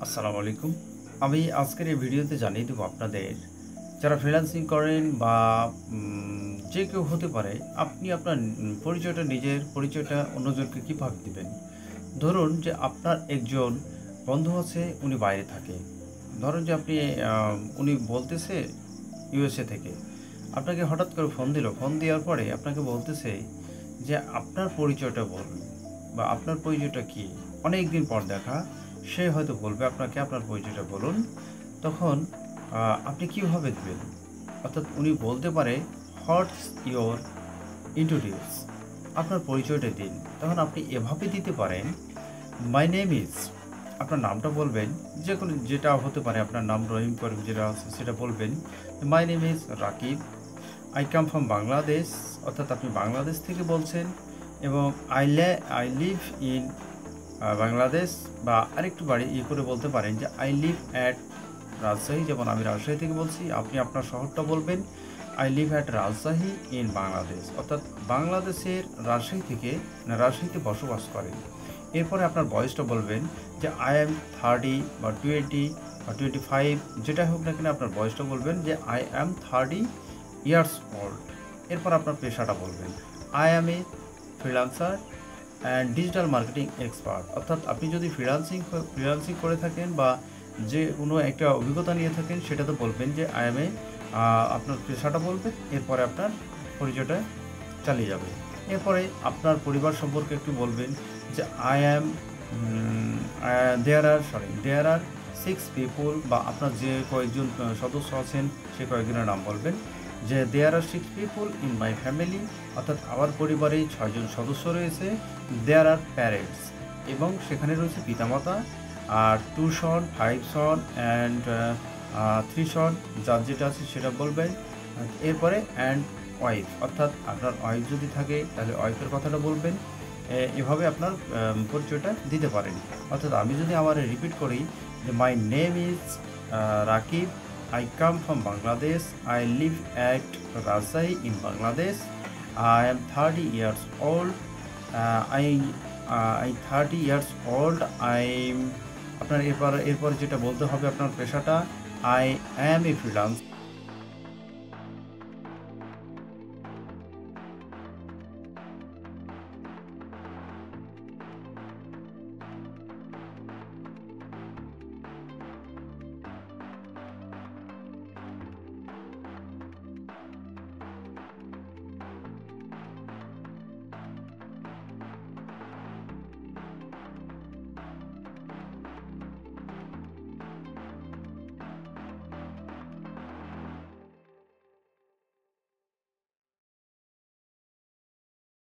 আসসালামু আলাইকুম। আমি আজকের এই ভিডিওতে জানিয়ে দেবো আপনাদের যারা ফ্রিল্যান্সিং করেন বা যে কেউ হতে পারে, আপনি আপনার পরিচয়টা, নিজের পরিচয়টা অন্যজনকে কীভাবে দিবেন। ধরুন যে আপনার একজন বন্ধু আছে, উনি বাইরে থাকে। ধরুন যে আপনি উনি বলতেছে ইউএসএ থেকে আপনাকে হঠাৎ করে ফোন দিল। ফোন দেওয়ার পরে আপনাকে বলতেছে যে আপনার পরিচয়টা বলুন বা আপনার পরিচয়টা কী। অনেক দিন পর দেখা, সে হয়তো বলবে আপনাকে আপনার পরিচয়টা বলুন। তখন আপনি কীভাবে দেবেন? অর্থাৎ উনি বলতে পারে হোয়াটস ইয়োর ইন্ট্রোডিউস, আপনার পরিচয়টা দিন। তখন আপনি এভাবে দিতে পারেন, মাই নেম ইজ, আপনার নামটা বলবেন। যে কোনো যেটা হতে পারে, আপনার নাম রহিম করিম যেটা আছে সেটা বলবেন। My name is Rakib, I come from Bangladesh, অর্থাৎ আপনি বাংলাদেশ থেকে বলছেন। এবং আই লিভ ইন বাংলাদেশ, বা আরেকটু বাড়ি করে বলতে পারেন যে আই লিভ অ্যাট রাজশাহী, যেমন আমি রাজশাহী থেকে বলছি, আপনি আপনার শহরটা বলবেন I live at Rajshahi in Bangladesh, অর্থাৎ বাংলাদেশের রাজশাহীতে বসবাস করেন। এরপরে আপনার বয়সটা বলবেন যে আই এম 30 বা 20 বা 25, যেটা হোক না কেন আপনার বয়সটা বলবেন যে আই অ্যাম 30 ইয়ার্স ওল্ড। এরপর আপনার পেশাটা বলবেন, I am a freelancer and digital marketing expert, অর্থাৎ আপনি যদি ফ্রিল্যান্সিং করে থাকেন বা যে কোনো একটা অভিজ্ঞতা নিয়ে থাকেন, সেটা তো বলবেন যে আই এম এ, আপনার পেশাটা বলবেন। এরপরে আপনার পরিচয়টা চালিয়ে যাবে। এরপরে আপনার পরিবার সম্পর্কে একটু বলবেন যে I am there R 6 people, বা আপনার যে কয়েকজন সদস্য আছেন সে কয়েকজনের নাম বলবেন যে দেয়ার আর 6 পিপল ইন মাই ফ্যামিলি, অর্থাৎ আমার পরিবারে 6 জন সদস্য রয়েছে। দেয়ার আর প্যারেন্টস, এবং সেখানে রয়েছে পিতামাতা। আর 2 সন, 5 সন অ্যান্ড 3 সন, যার যেটা আছে সেটা বলবেন। এরপরে অ্যান্ড ওয়াইফ, অর্থাৎ আপনার ওয়াইফ যদি থাকে তাহলে ওয়াইফের কথাটা বলবেন। এভাবে আপনার পরিচয়টা দিতে পারেন। অর্থাৎ আমি যদি আমার রিপিট করি যে মাই name is Rakib, I come from Bangladesh. I live at Rajshahi in Bangladesh. I am 30 years old. I 30 years old. আপনার এরপর যেটা বলতে হবে আপনার পেশাটা, I am a freelance.